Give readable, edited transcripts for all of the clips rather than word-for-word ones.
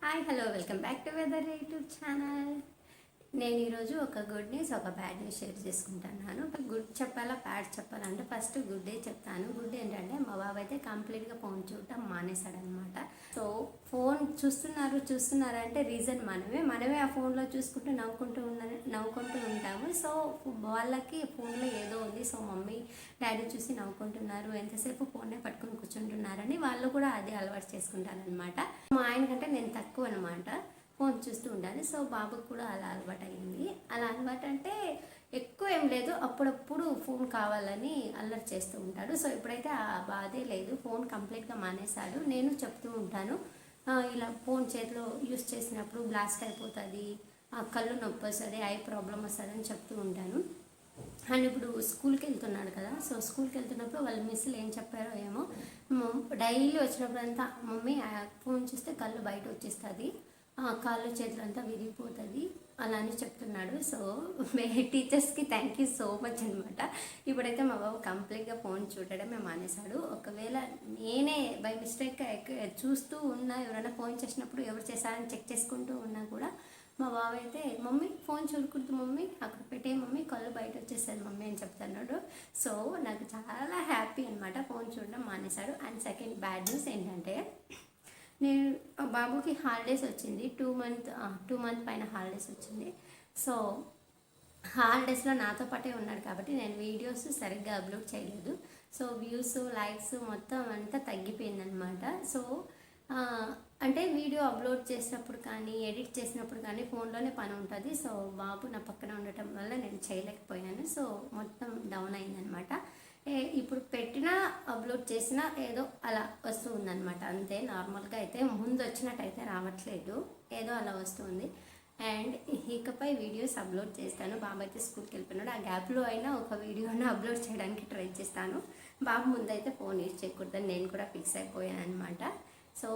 Hi hello welcome back to weather YouTube channel. నేను ఈరోజు ఒక గుడ్ న్యూస్ ఒక బ్యాడ్ న్యూస్ షేర్ చేసుకుంటున్నాను. గుడ్ చెప్పాలా బ్యాడ్ చెప్పాలంటే ఫస్ట్ గుడ్డే చెప్తాను. గుడ్ ఏంటంటే మా బాబు అయితే కంప్లీట్గా ఫోన్ చూడటం మానేశాడనమాట. సో ఫోన్ చూస్తున్నారు అంటే రీజన్ మనమే ఆ ఫోన్లో చూసుకుంటూ నవ్వుకుంటూ ఉంటాము. సో వాళ్ళకి ఫోన్లో ఏదో ఉంది, సో మమ్మీ డాడీ చూసి నవ్వుకుంటున్నారు, ఎంతసేపు ఫోన్నే పట్టుకొని కూర్చుంటున్నారని వాళ్ళు కూడా అదే అలవాటు చేసుకుంటారనమాట. మా ఆయన కంటే నేను తక్కువ అనమాట, ఫోన్ చూస్తూ ఉండాలి. సో బాబుకి కూడా అలా అలవాటు అయింది. అలా అలవాటు అంటే ఎక్కువ ఏం లేదు, అప్పుడప్పుడు ఫోన్ కావాలని అల్లరి చేస్తూ ఉంటాడు. సో ఇప్పుడైతే ఆ బాధే లేదు, ఫోన్ కంప్లీట్గా మానేశాడు. నేను చెప్తూ ఉంటాను, ఇలా ఫోన్ చేతిలో యూస్ చేసినప్పుడు బ్లాస్ట్ అయిపోతుంది, కళ్ళు నొప్పి వస్తుంది, ఐ ప్రాబ్లం వస్తుంది అని చెప్తూ ఉంటాను. అండ్ ఇప్పుడు స్కూల్కి వెళ్తున్నాడు కదా, సో స్కూల్కి వెళ్తున్నప్పుడు వాళ్ళ మిస్సులు ఏం చెప్పారో ఏమో, డైలీ వచ్చినప్పుడు అంతా మమ్మీ ఫోన్ చూస్తే కళ్ళు బయట వచ్చేస్తుంది, కాళ్ళు చేతులు అంతా విరిగిపోతుంది అలా అని చెప్తున్నాడు. సో టీచర్స్కి థ్యాంక్ యూ సో మచ్ అనమాట. ఇప్పుడైతే మా బాబు కంప్లీట్గా ఫోన్ చూడడమే మానేశాడు. ఒకవేళ నేనే బై మిస్టేక్ చూస్తూ ఉన్నా, ఎవరైనా ఫోన్ చేసినప్పుడు ఎవరు చేశారని చెక్ చేసుకుంటూ ఉన్నా కూడా మా బాబు అయితే మమ్మీ ఫోన్ చూడకూడదు మమ్మీ, అక్కడ పెట్టే మమ్మీ, కళ్ళు బయట వచ్చేసారు మమ్మీ అని చెప్తున్నాడు. సో నాకు చాలా హ్యాపీ అనమాట, ఫోన్ చూడడం మానేశాడు. అండ్ సెకండ్ బ్యాడ్ న్యూస్ ఏంటంటే, నేను బాబుకి హాలిడేస్ వచ్చింది, 2 మంత్ పైన హాలిడేస్ వచ్చింది. సో హాలిడేస్లో నాతో పాటే ఉన్నాడు కాబట్టి నేను వీడియోస్ సరిగ్గా అప్లోడ్ చేయలేదు. సో వ్యూస్ లైక్స్ మొత్తం అంతా తగ్గిపోయిందనమాట. సో అంటే వీడియో అప్లోడ్ చేసినప్పుడు కానీ ఎడిట్ చేసినప్పుడు కానీ ఫోన్లోనే పని ఉంటుంది. సో బాబు నా పక్కన ఉండటం వల్ల నేను చేయలేకపోయాను. సో మొత్తం డౌన్ అయిందనమాట. ఇప్పుడు పెట్టినా అప్లోడ్ చేసినా ఏదో అలా వస్తూ ఉందన్నమాట, అంతే. నార్మల్గా అయితే ముందు వచ్చినట్టయితే రావట్లేదు, ఏదో అలా వస్తుంది. అండ్ ఇకపై వీడియోస్ అప్లోడ్ చేస్తాను. బాబు అయితే స్కూల్కి వెళ్ళిపోయినాడు, ఆ గ్యాప్లో అయినా ఒక వీడియోని అప్లోడ్ చేయడానికి ట్రై చేస్తాను. బాబు ముందైతే ఫోన్ యూజ్ చేయకూడదని నేను కూడా ఫిక్స్ అయిపోయాను అనమాట. సో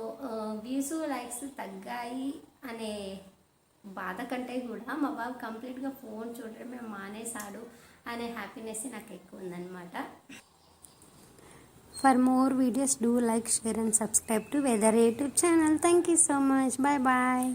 వ్యూస్ లైక్స్ తగ్గాయి అనే బాధ కంటే కూడా మా బాబు కంప్లీట్గా ఫోన్ చూడడమే మానేశాడు అనే హ్యాపీనెస్ నాకు ఎక్కువ ఉందన్నమాట. For more videos do like, share and subscribe to Weather YouTube channel. Thank you so much. Bye bye.